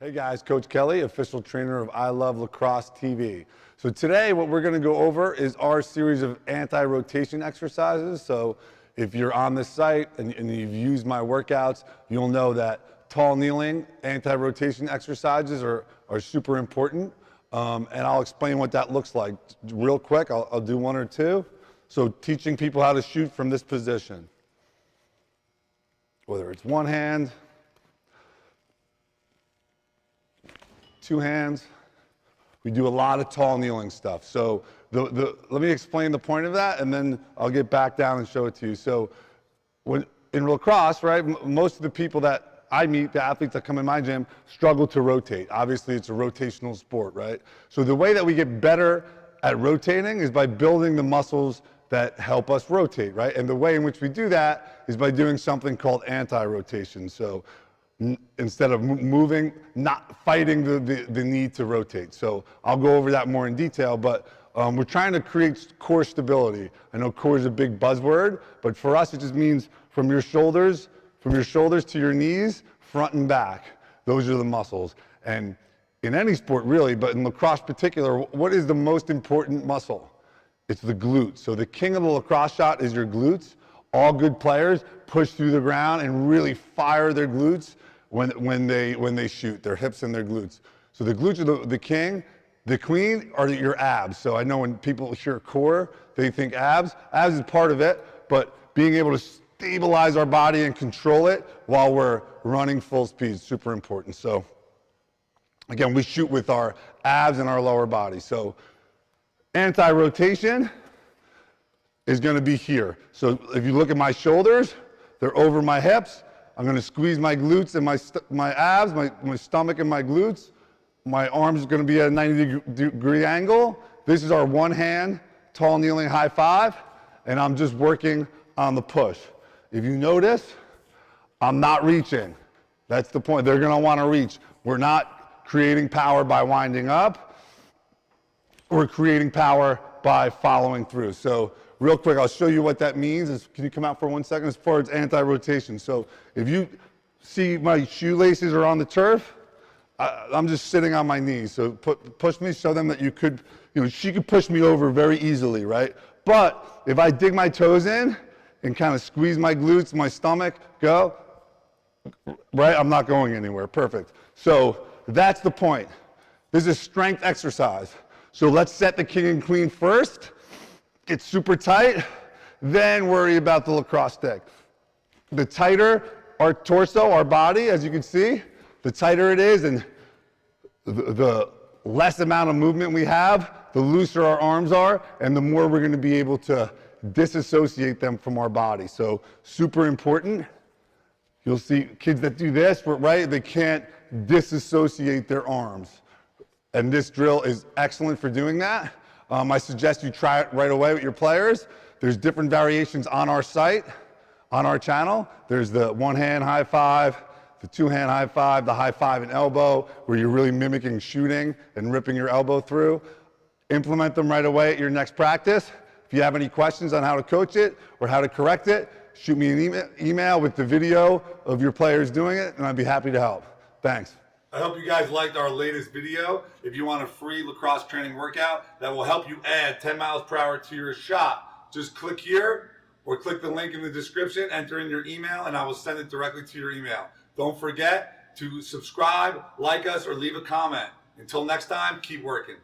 Hey guys, Coach Kelly, official trainer of I Love Lacrosse TV. So today what we're going to go over is our series of anti-rotation exercises. So if you're on this site and you've used my workouts, you'll know that tall kneeling anti-rotation exercises are super important. And I'll explain what that looks like real quick. I'll do one or two. So teaching people how to shoot from this position. Whether it's one hand, two hands. We do a lot of tall kneeling stuff. So let me explain the point of that, and then I'll get back down and show it to you. So in lacrosse, right, most of the people that I meet, the athletes that come in my gym, struggle to rotate. Obviously, it's a rotational sport, right? So the way that we get better at rotating is by building the muscles that help us rotate, right? And the way in which we do that is by doing something called anti-rotation. So instead of moving, not fighting the need to rotate. So I'll go over that more in detail, but we're trying to create core stability. I know core is a big buzzword, but for us it just means from your shoulders to your knees, front and back. Those are the muscles. And in any sport really, but in lacrosse particular, what is the most important muscle? It's the glutes. So the king of the lacrosse shot is your glutes. All good players push through the ground and really fire their glutes when they shoot, their hips and their glutes. So the glutes are the king. The queen are your abs. So I know when people hear core, they think abs. Abs is part of it, but being able to stabilize our body and control it while we're running full speed is super important. So again, we shoot with our abs and our lower body. So anti-rotation is going to be here. So if you look at my shoulders, they're over my hips. I'm going to squeeze my glutes and my abs, my stomach and my glutes. My arms are going to be at a 90-degree angle. This is our one hand tall kneeling high five, and I'm just working on the push. If you notice, I'm not reaching. That's the point. They're going to want to reach. We're not creating power by winding up. We're creating power by following through. So real quick, I'll show you what that means. Can you come out for 1 second? As far as anti-rotation. So if you see my shoelaces are on the turf, I'm just sitting on my knees. So push me, show them that you could, she could push me over very easily, right? But if I dig my toes in and kind of squeeze my glutes, my stomach, go, right? I'm not going anywhere. Perfect. So that's the point. This is strength exercise. So let's set the king and queen first. Get super tight, then worry about the lacrosse stick. The tighter our torso, our body, as you can see, the tighter it is and the less amount of movement we have, the looser our arms are, and the more we're going to be able to disassociate them from our body. So super important. You'll see kids that do this, but right, they can't disassociate their arms. And this drill is excellent for doing that. I suggest you try it right away with your players. There's different variations on our site, on our channel. There's the one hand high five, the two hand high five, the high five and elbow, where you're really mimicking shooting and ripping your elbow through. Implement them right away at your next practice. If you have any questions on how to coach it or how to correct it, shoot me an email with the video of your players doing it, and I'd be happy to help. Thanks. I hope you guys liked our latest video. If you want a free lacrosse training workout that will help you add 10 miles per hour to your shot, just click here or click the link in the description, enter in your email, and I will send it directly to your email. Don't forget to subscribe, like us, or leave a comment. Until next time, keep working.